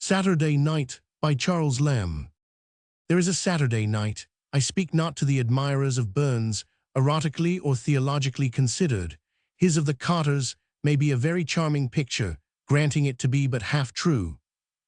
Saturday Night by Charles Lamb. There is a Saturday night. I speak not to the admirers of Burns, erotically or theologically considered. His of the Cottars may be a very charming picture, granting it to be but half true.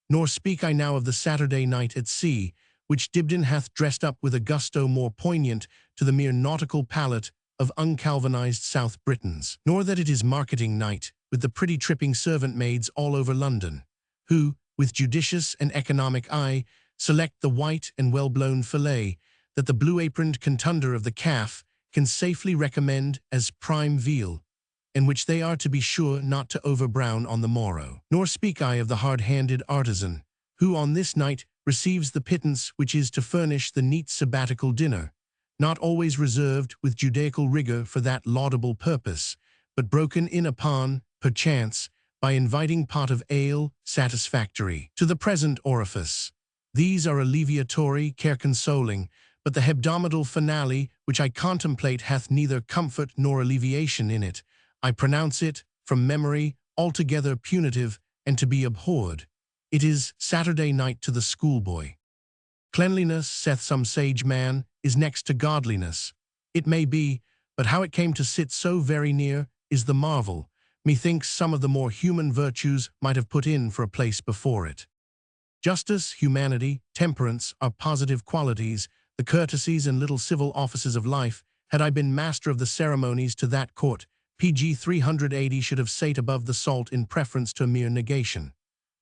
Nor speak I now of the Saturday night at sea, which Dibdin hath dressed up with a gusto more poignant to the mere nautical palate of uncalvanized South Britons. Nor that it is marketing night, with the pretty tripping servant maids all over London, who, with judicious and economic eye, select the white and well-blown fillet that the blue-aproned contender of the calf can safely recommend as prime veal, and which they are to be sure not to over-brown on the morrow. Nor speak I of the hard-handed artisan, who on this night receives the pittance which is to furnish the neat sabbatical dinner, not always reserved with judaical rigor for that laudable purpose, but broken in upon, perchance, by inviting pot of ale, satisfactory to the present orifice. These are alleviatory, care-consoling, but the hebdomadal finale which I contemplate hath neither comfort nor alleviation in it. I pronounce it, from memory, altogether punitive and to be abhorred. It is Saturday night to the schoolboy. Cleanliness, saith some sage man, is next to godliness. It may be, but how it came to sit so very near is the marvel. Methinks some of the more human virtues might have put in for a place before it. Justice, humanity, temperance are positive qualities, the courtesies and little civil offices of life. Had I been master of the ceremonies to that court, PG 380 should have sate above the salt in preference to a mere negation.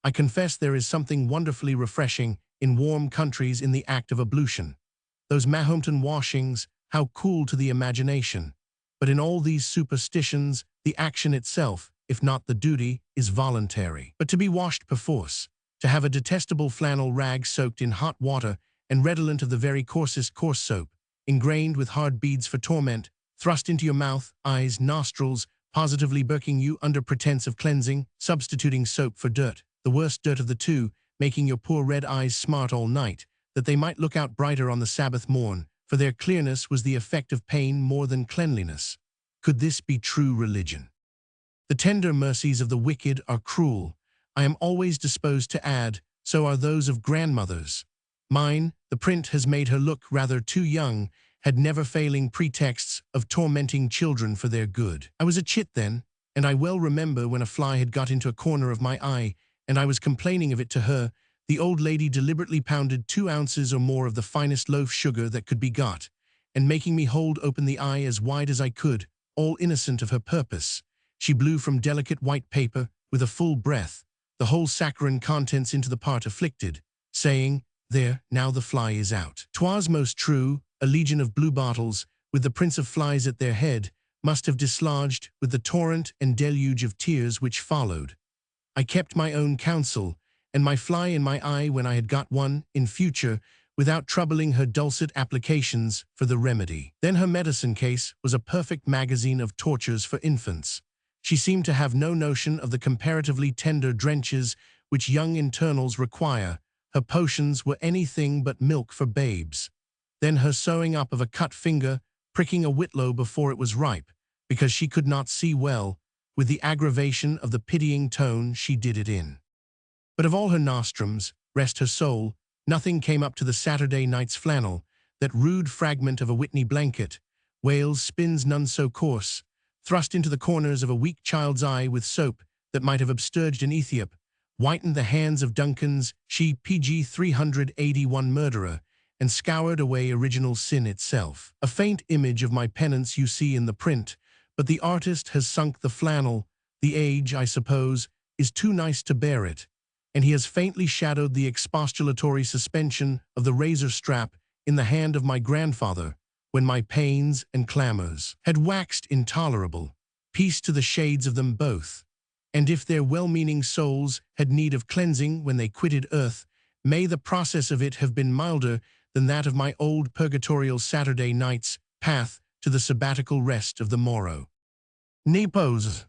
I confess there is something wonderfully refreshing in warm countries in the act of ablution. Those Mahometan washings, how cool to the imagination. But in all these superstitions, the action itself, if not the duty, is voluntary. But to be washed perforce, to have a detestable flannel rag soaked in hot water and redolent of the very coarsest coarse soap, ingrained with hard beads for torment, thrust into your mouth, eyes, nostrils, positively burking you under pretense of cleansing, substituting soap for dirt, the worst dirt of the two, making your poor red eyes smart all night, that they might look out brighter on the Sabbath morn, for their clearness was the effect of pain more than cleanliness. Could this be true religion? The tender mercies of the wicked are cruel. I am always disposed to add, so are those of grandmothers. Mine, the print has made her look rather too young, had never-failing pretexts of tormenting children for their good. I was a chit then, and I well remember when a fly had got into a corner of my eye, and I was complaining of it to her, the old lady deliberately pounded 2 ounces or more of the finest loaf sugar that could be got, and making me hold open the eye as wide as I could, all innocent of her purpose, she blew from delicate white paper, with a full breath, the whole saccharine contents into the part afflicted, saying, "There, now the fly is out." 'Twas most true, a legion of bluebottles, with the prince of flies at their head, must have dislodged with the torrent and deluge of tears which followed. I kept my own counsel, and my fly in my eye when I had got one, in future, without troubling her dulcet applications for the remedy. Then her medicine case was a perfect magazine of tortures for infants. She seemed to have no notion of the comparatively tender drenches which young internals require. Her potions were anything but milk for babes. Then her sewing up of a cut finger, pricking a whitlow before it was ripe, because she could not see well, with the aggravation of the pitying tone she did it in. But of all her nostrums, rest her soul, nothing came up to the Saturday night's flannel, that rude fragment of a Whitney blanket. Wales spins none so coarse, thrust into the corners of a weak child's eye with soap that might have upsturged an Ethiop, whitened the hands of Duncan's she PG 381 murderer, and scoured away original sin itself. A faint image of my penance you see in the print, but the artist has sunk the flannel. The age, I suppose, is too nice to bear it, and he has faintly shadowed the expostulatory suspension of the razor strap in the hand of my grandfather, when my pains and clamors had waxed intolerable. Peace to the shades of them both. And if their well-meaning souls had need of cleansing when they quitted earth, may the process of it have been milder than that of my old purgatorial Saturday night's path to the sabbatical rest of the morrow. Nepos.